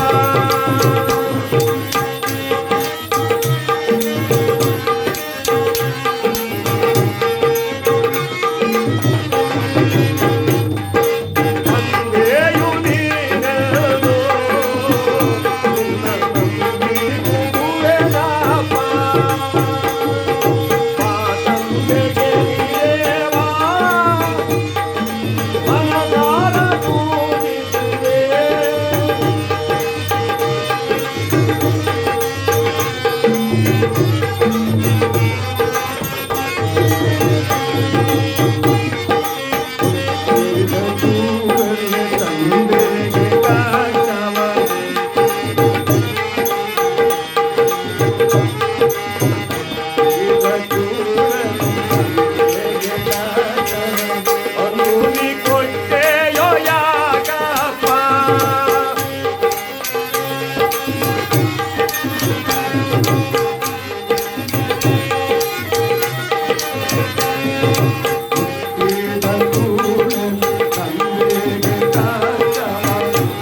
ತಂದೆಯು ನೀನು ನಂಬಿರುವೆನಪ್ಪ. ತಂದೆ ಶನಿದೇವಾ, ಮನದಾರ ಪೂಜಿಸುವೆ. ತಂದೆಗೆ ಕಾಟವನೆ, ಅನುನಿ ಕೊಟ್ಟೆಯೋ ಯಾಕಪ್ಪ.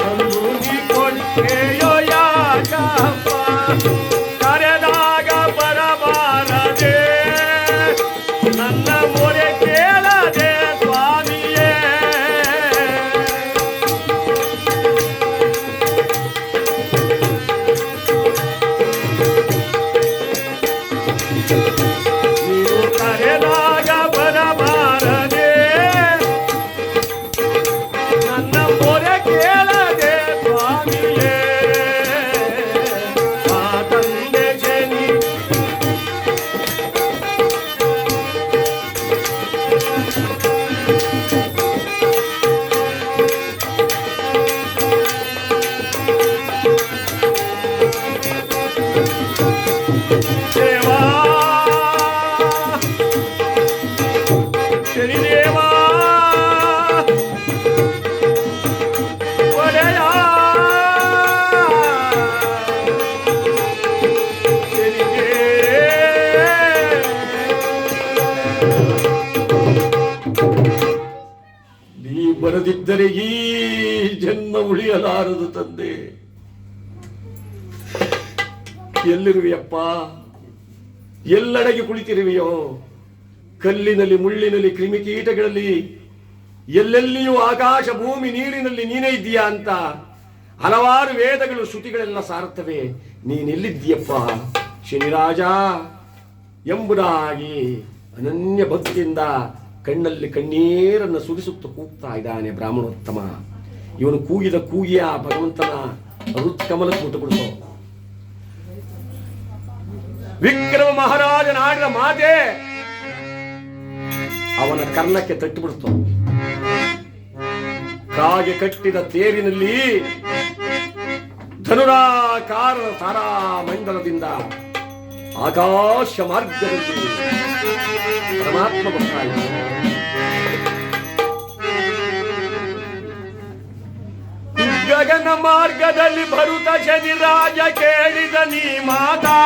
ಅನುನಿ ಕೊಟ್ಟೆಯೋ ಯಾಕಪ್ಪ. ಕರೆದಾಗ ಬರಬಾರದೆ, ನನ್ನ ಮೊರೆ ಕೇಳದೆ ಸ್ವಾಮಿಯೇ. ನೀವು ಕರೆದಾಗ ಬರಬಾರದೆ, ಶನಿದೇವ ಒಡೆಯ ಶನಿಗೆ ನೀ ಬರದಿದ್ದರೆ ಈ ಜನ್ಮ ಉಳಿಯಲಾರದು ತಂದೆ. ಎಲ್ಲಿರುವೆಯಪ್ಪ? ಎಲ್ಲೆಡೆಗೆ ಕುಳಿತಿರುವೆಯೋ? ಕಲ್ಲಿನಲ್ಲಿ, ಮುಳ್ಳಿನಲ್ಲಿ, ಕ್ರಿಮಿಕೀಟಗಳಲ್ಲಿ, ಎಲ್ಲೆಲ್ಲಿಯೂ ಆಕಾಶ ಭೂಮಿ ನೀರಿನಲ್ಲಿ ನೀನೇ ಇದ್ದೀಯಾ ಅಂತ ಹಲವಾರು ವೇದಗಳು ಶ್ರುತಿಗಳೆಲ್ಲ ಸಾರುತ್ತವೆ. ನೀನೆಲ್ಲಿದ್ದೀಯಪ್ಪ ಶನಿರಾಜ ಎಂಬುದಾಗಿ ಅನನ್ಯ ಭಕ್ತಿಯಿಂದ ಕಣ್ಣಲ್ಲಿ ಕಣ್ಣೀರನ್ನು ಸುರಿಸುತ್ತ ಕೂಗ್ತಾ ಇದ್ದಾನೆ ಬ್ರಾಹ್ಮಣೋತ್ತಮ. ಇವನು ಕೂಗಿದ ಕೂಗಿಯ ಭಗವಂತನ ಹೃತ್ಕಮಲಕ್ಕೆ ಮುಟ್ಟುಬಿಡ್ತು. ವಿಕ್ರಮ ಮಹಾರಾಜನಾಡಿದ ಮಾತೆ ಅವನ ಕರ್ಣಕ್ಕೆ ತಟ್ಟಿಬಿಡ್ತು. ಕಾಗೆ ಕಟ್ಟಿದ ತೇರಿನಲ್ಲಿ ಧನುರಾಕಾರದ ತಾರಾಮಂಡಲದಿಂದ ಆಕಾಶ ಮಾರ್ಗದಲ್ಲಿ ಪರಮಾತ್ಮ ಬರ್ತಾ ಇದ್ದಾನೆ. ಗಗನ ಮಾರ್ಗದಲ್ಲಿ ಭರುತ ಶನಿರಾಜ ಕೇಳಿದ ನೀ ಮಾತಾ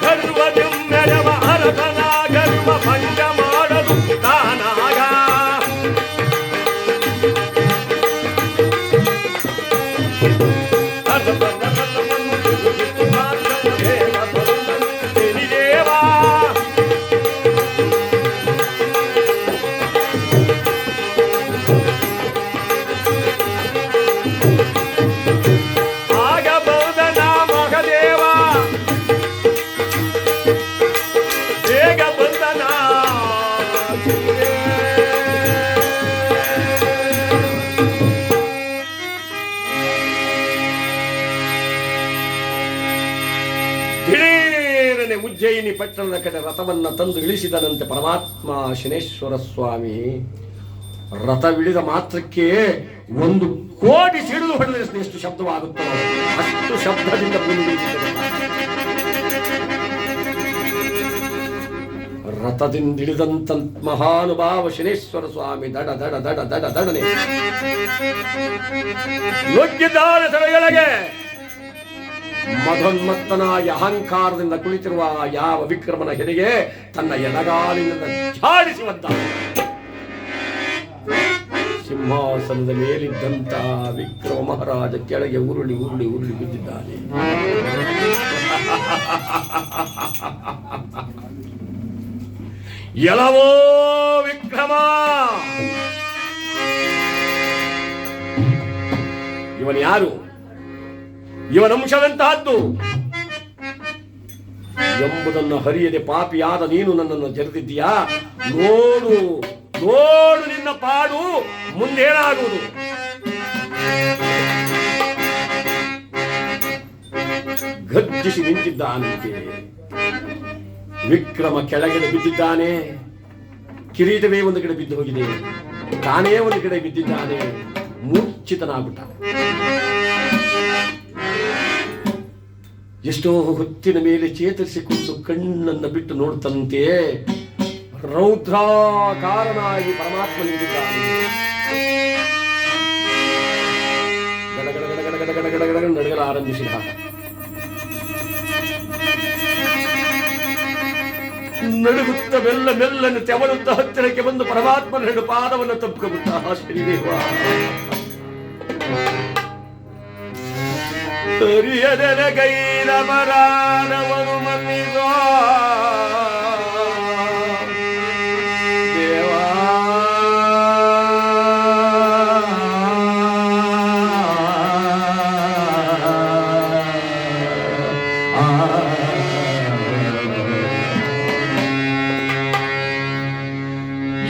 ಗರ್ವದೆಮ್ಮೆರವ ಅರಸನ ಗರ್ವ ಭಂಗ ಮಾಡಲು ತಾನಾಗ ಉಜ್ಜಯಿನಿ ಪಟ್ಟಣದ ಕಡೆ ರಥವನ್ನ ತಂದು ಇಳಿಸಿದನಂತೆ ಪರಮಾತ್ಮ ಶನೇಶ್ವರ ಸ್ವಾಮಿ. ರಥವಿಳಿದ ಮಾತ್ರಕ್ಕೆ 1,000,000 ಸಿಡಿಲು ಹೊಡೆದರೆ ಎಷ್ಟು ಶಬ್ದವಾಗುತ್ತೋ ಅಷ್ಟು ಶಬ್ದದಿಂದ ರಥದಿಂದ ಇಳಿದಂತ ಮಹಾನುಭಾವ ಶನೇಶ್ವರ ಸ್ವಾಮಿ ದಡ ದಡ ದಡ ದಡ ದಡನೆ ನುಗ್ಗಿದ್ದಾರೆ ಸಭೆಯೊಳಗೆ. ಮಧೋನ್ಮತ್ತನಾಗಿ ಅಹಂಕಾರದಿಂದ ಕುಳಿತಿರುವ ಯಾವ ವಿಕ್ರಮನ ಹೆದೆಗೆ ತನ್ನ ಎಡಗಾಲಿನಿಂದ ಝಾಡಿಸಿ ಒದ್ದ. ಸಿಂಹಾಸನದ ಮೇಲಿದ್ದಂತ ವಿಕ್ರಮ ಮಹಾರಾಜ ಕೆಳಗೆ ಉರುಳಿ ಉರುಳಿ ಉರುಳಿ ಬಿದ್ದಿದ್ದಾನೆ. ಎಲವೋ ವಿಕ್ರಮ, ಇವನು ಯಾರು? ಇವನ ಅಂಶವೆಂತಹದ್ದು ಎಂಬುದನ್ನು ಹರಿಯದೆ ಪಾಪಿಯಾದ ನೀನು ನನ್ನನ್ನು ಜರೆದಿದ್ದೀಯಾ? ನೋಡು ನೋಡು ನಿನ್ನ ಪಾಡು ಮುಂದೇನಾಗುವುದು. ಗರ್ಜಿಸಿ ನಿಂತಿದ್ದಾನಂತೆ ವಿಕ್ರಮ. ಕೆಳಗಡೆ ಬಿದ್ದಿದ್ದಾನೆ. ಕಿರೀಟವೇ ಒಂದು ಕಡೆ ಬಿದ್ದು ಹೋಗಿದೆ. ತಾನೇ ಒಂದು ಕಡೆ ಬಿದ್ದಿದ್ದಾನೆ. ಮೂರ್ಛಿತನಾಗ್ಬಿಟ್ಟ. ಎಷ್ಟೋ ಹೊತ್ತಿನ ಮೇಲೆ ಚೇತರಿಸಿಕೊಂಡು ಕಣ್ಣನ್ನು ಬಿಟ್ಟು ನೋಡ್ತಂತೆ ರೌದ್ರಾಕಾರನಾಗಿ ಪರಮಾತ್ಮ ನಿಂತಿದ್ದಾನೆ. ಗಡಗಡ ನಡಗಲ ಆರಂಭಿಸಿದ. ನಡುಗುತ್ತ ಮೆಲ್ಲ ಮೆಲ್ಲನ್ನು ತೆವಳುತ್ತ ಹತ್ತಿರಕ್ಕೆ ಬಂದು ಪರಮಾತ್ಮನ 2 ಪಾದವನ್ನು ತಪ್ಪಿಕೊಂಡ್ಬಿಟ್ಟ. ಶ್ರೀದೇವ ಹರಿಯದರ ಗೈರ ಮರಾನವನು ಮನ್ನಿಗೋ ದೇವಾ.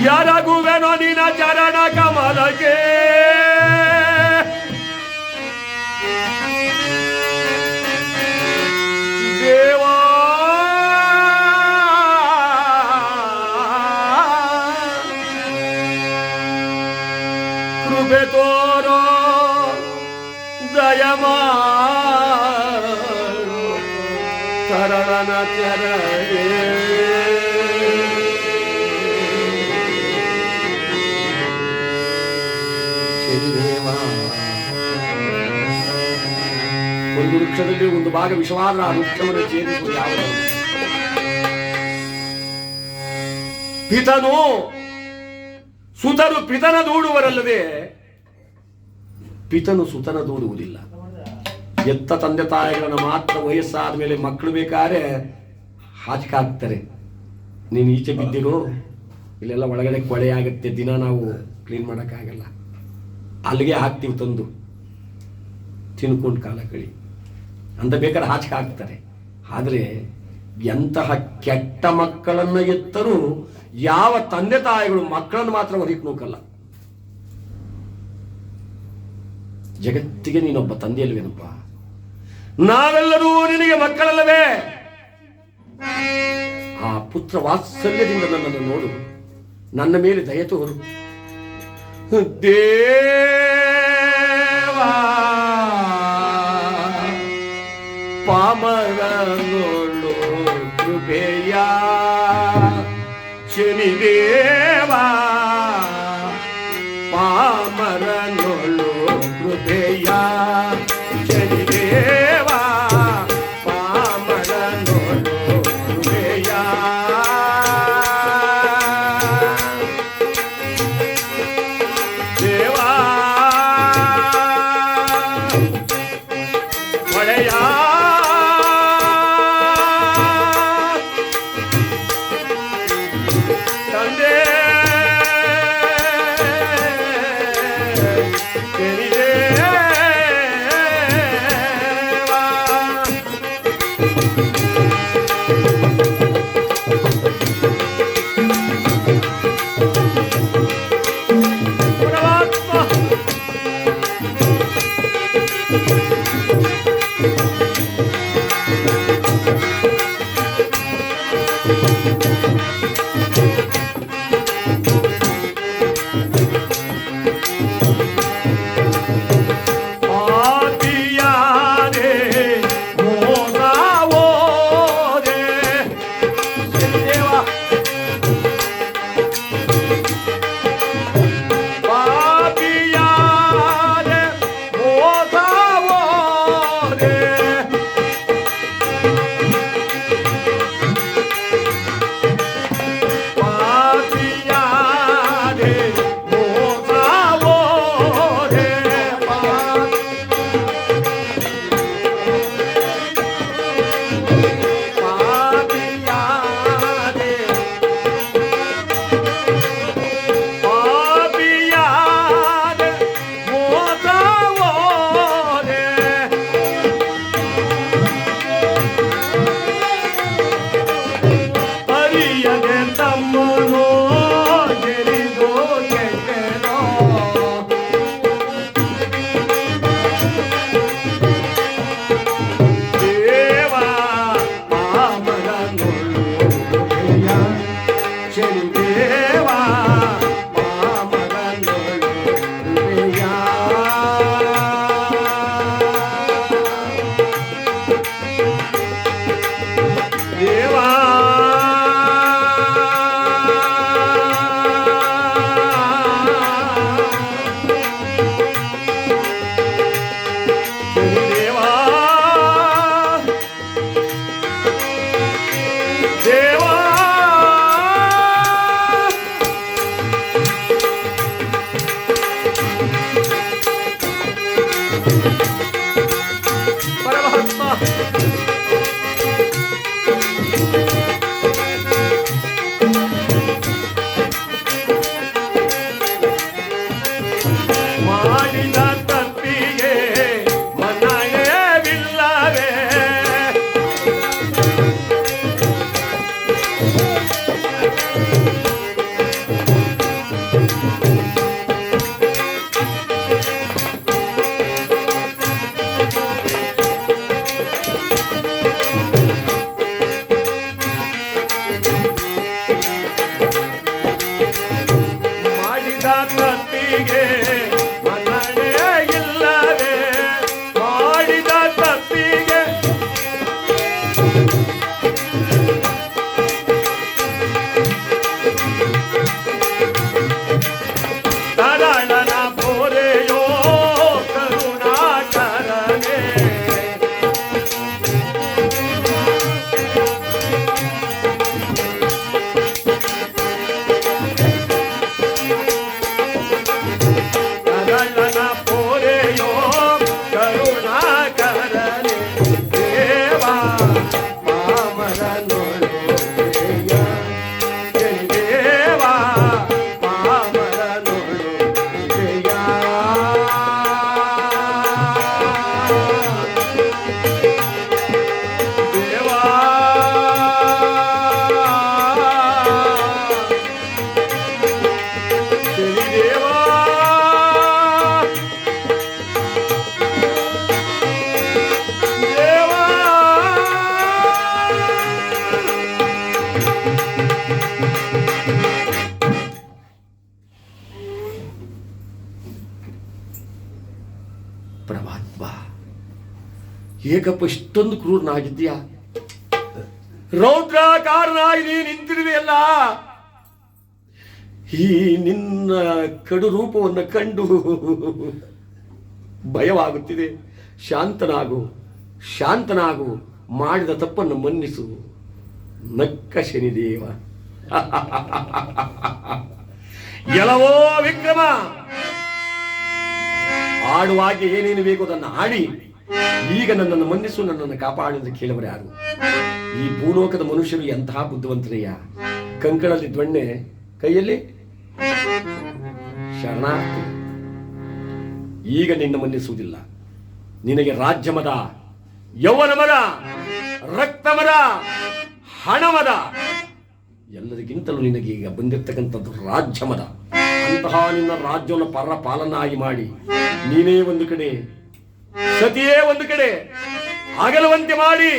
ಯಾರಗುವೆನೋ ನಿನ್ನ ಚರಣ ಕಮಲಕ್ಕೆ ದೇವಾ. ಕೃಪೆ ತೋರೋ ದಯಮಾ ತರಳನ ತೆರಗೆ ಒಂದು ವೃಕ್ಷದಲ್ಲಿ ಒಂದು ಭಾಗ ವಿಷವಾದ ಆ ವೃಕ್ಷವನ್ನು ಛೇದಿಸುವುದು ಯಾವ ಪಿತನು ಸುತನು ಪಿತನ ದೂಡುವರಲ್ಲದೆ ಪಿತನು ಸುತನ ದೂಡುವುದಿಲ್ಲ. ಎತ್ತ ತಂದೆ ತಾಯಿಗಳನ್ನ ಮಾತ್ರ ವಯಸ್ಸಾದ ಮೇಲೆ ಮಕ್ಕಳು ಬೇಕಾದ್ರೆ ಹಾಚಿಕೆ ಹಾಕ್ತಾರೆ, ನೀನು ಈಚೆ ಬಿದ್ದಿರೋ ಇಲ್ಲೆಲ್ಲ ಒಳಗಡೆ ಕೊಳೆ ಆಗುತ್ತೆ, ದಿನ ನಾವು ಕ್ಲೀನ್ ಮಾಡೋಕ್ಕಾಗಲ್ಲ, ಅಲ್ಲಿಗೆ ಹಾಕ್ತೀವಿ ತಂದು ತಿನ್ಕೊಂಡು ಕಾಲ ಕಳಿ ಅಂತ ಬೇಕಾದ್ರೆ ಹಾಚಿಕೆ ಹಾಕ್ತಾರೆ. ಆದರೆ ಎಂತಹ ಕೆಟ್ಟ ಮಕ್ಕಳನ್ನು ಎತ್ತರೂ ಯಾವ ತಂದೆ ತಾಯಿಗಳು ಮಕ್ಕಳನ್ನು ಮಾತ್ರ ಹೊರಗೆ ನೂಕಲ್ಲ. ಜಗತ್ತಿಗೆ ನೀನೊಬ್ಬ ತಂದೆಯಲ್ವೇನಪ್ಪ, ನಾವೆಲ್ಲರೂ ನಿನಗೆ ಮಕ್ಕಳಲ್ಲವೇ? ಆ ಪುತ್ರ ವಾತ್ಸಲ್ಯದಿಂದ ನನ್ನನ್ನು ನೋಡು, ನನ್ನ ಮೇಲೆ ದಯ ತೋರು ದೇವಾ. ಪಾಮರನೋಳು ಕೃಪೆಯ ಶನಿದೇವಾ, ಪಾಮರನೋಳು ಕೃಪೆಯ ಶನಿದೇವಾ, ಪಾಮರನೋಳು ಕೃಪೆಯ ದೇವಾ. ಒಡೆಯ ತಂದೆ ಪರಮಾತ್ಮ, ಏಕಪ್ಪ ಇಷ್ಟೊಂದು ಕ್ರೂರನಾಗಿದ್ದೀಯಾ? ರೌದ್ರಾಕಾರನಾಗಿ ನೀ ನಿಂತಿರುವೆಯಲ್ಲ, ಈ ನಿನ್ನ ಕಡು ರೂಪವನ್ನು ಕಂಡು ಭಯವಾಗುತ್ತಿದೆ. ಶಾಂತನಾಗು, ಶಾಂತನಾಗು, ಮಾಡಿದ ತಪ್ಪನ್ನು ಮನ್ನಿಸು. ನಕ್ಕ ಶನಿದೇವ. ಎಲ್ಲವೋ ವಿಕ್ರಮ, ಆಡುವಾಗೆ ಏನೇನು ಬೇಕು ಅದನ್ನು ಆಡಿ ಈಗ ನನ್ನನ್ನು ಮನ್ನಿಸು, ನನ್ನನ್ನು ಕಾಪಾಡುವುದು ಕೇಳುವರು ಯಾರು? ಈ ಭೂಲೋಕದ ಮನುಷ್ಯರು ಎಂತಹ ಬುದ್ಧಿವಂತರಯ್ಯ. ಕಂಕಳಲ್ಲಿ ದೊಣ್ಣೆ, ಕೈಯಲ್ಲಿ ಶರಣಾರ್ಥಿ. ಈಗ ನಿನ್ನ ಮನ್ನಿಸುವುದಿಲ್ಲ. ನಿನಗೆ ರಾಜ್ಯ ಮದ, ಯೌವನ ಮದ, ರಕ್ತ ಮದ, ಹಣ ಮದ, ಎಲ್ಲರಿಗಿಂತಲೂ ನಿನಗೆ ಈಗ ಬಂದಿರತಕ್ಕಂಥದ್ದು ರಾಜ್ಯ ಮದ. ಅಂತಹ ನಿನ್ನ ರಾಜ್ಯವನ್ನು ಪರ ಪಾಲನಾಗಿ ಮಾಡಿ ನೀನೇ ಒಂದು ಕಡೆ, ಸತಿಯೇ ಒಂದು ಕಡೆ ಅಗಲುವಂತೆ ಮಾಡಿ,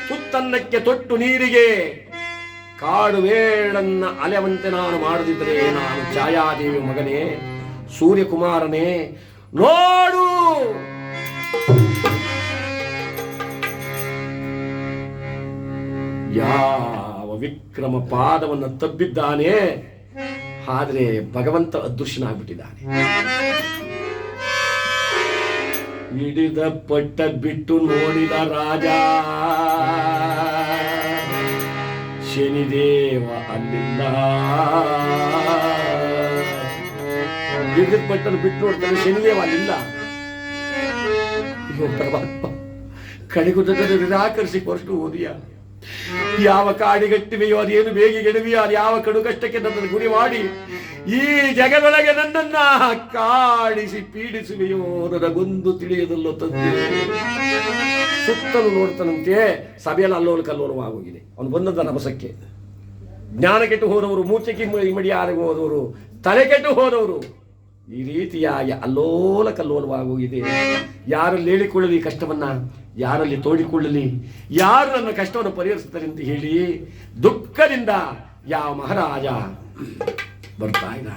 ತುತ್ತನ್ನಕ್ಕೆ ತೊಟ್ಟು ನೀರಿಗೆ ಕಾಡು ವೇಳನ್ನ ಅಲೆವಂತೆ ನಾನು ಮಾಡದಿದ್ದರೆ ನಾನು ಛಾಯಾದೇವಿ ಮಗನೇ, ಸೂರ್ಯಕುಮಾರನೇ, ನೋಡು ಯಾವ ವಿಕ್ರಮ ಪಾದವನ್ನು ತಬ್ಬಿದ್ದಾನೆ. ಆದರೆ ಭಗವಂತ ಅದೃಶ್ಯನಾಗ್ಬಿಟ್ಟಿದ್ದಾನೆ. ಹಿಡಿದ ಪಟ್ಟ ಬಿಟ್ಟು ನೋಡಿದ ರಾಜ ಶನಿದೇವ ಅಲ್ಲಿಲ್ಲ. ಹಿಡಿದ ಪಟ್ಟನ್ನು ಬಿಟ್ಟು ನೋಡ್ತಾನೆ, ಶನಿದೇವ ಅಲ್ಲಿಲ್ಲ. ಪರಮಾತ್ಮ, ಕಡೆಗುದನ್ನು ನಿರಾಕರಿಸಿ ಹೊರಟು ಹೋದಿಯ. ಯಾವ ಕಾಡಿಗಟ್ಟಿವೆಯೋ ಅದೇನು ಬೇಗಿಗೆಡುವೆಯೋ, ಅದು ಯಾವ ಕಡು ಕಷ್ಟಕ್ಕೆ ನನ್ನನ್ನು ಗುರಿ ಮಾಡಿ ಈ ಜಗದೊಳಗೆ ನನ್ನನ್ನ ಕಾಡಿಸಿ ಪೀಡಿಸುವೆಯೋ ನನಗೊಂದು ತಿಳಿಯದಲ್ಲೋ ತಂದೆ. ಸುತ್ತಲೂ ನೋಡ್ತಾನಂತೆ, ಸಭೆಯಲ್ಲಿ ಅಲ್ಲೋಲ ಕಲ್ಲೋಲವಾಗೋಗಿದೆ. ಅವನು ಬಂದದ ರಭಸಕ್ಕೆ. ಜ್ಞಾನ ಕೆಟ್ಟು ಹೋದವರು, ಮೂರ್ಛೆಗೆ ಇಮಡಿಯಾಗಿ ಹೋದವರು, ತಲೆ ಕೆಟ್ಟು ಹೋದವರು, ಈ ರೀತಿಯಾಗಿ ಅಲ್ಲೋಲ ಕಲ್ಲೋಲವಾಗೋಗಿದೆ. ಯಾರಲ್ಲಿ ಹೇಳಿಕೊಳ್ಳಲಿ ಕಷ್ಟವನ್ನ, ಯಾರಲ್ಲಿ ತೋಡಿಕೊಳ್ಳಲಿ, ಯಾರು ನನ್ನ ಕಷ್ಟವನ್ನು ಪರಿಹರಿಸ್ತಾರೆ ಅಂತ ಹೇಳಿ ದುಃಖದಿಂದ ಯಾವ ಮಹಾರಾಜ ಬರ್ತಾ ಇದ್ದಾನೆ.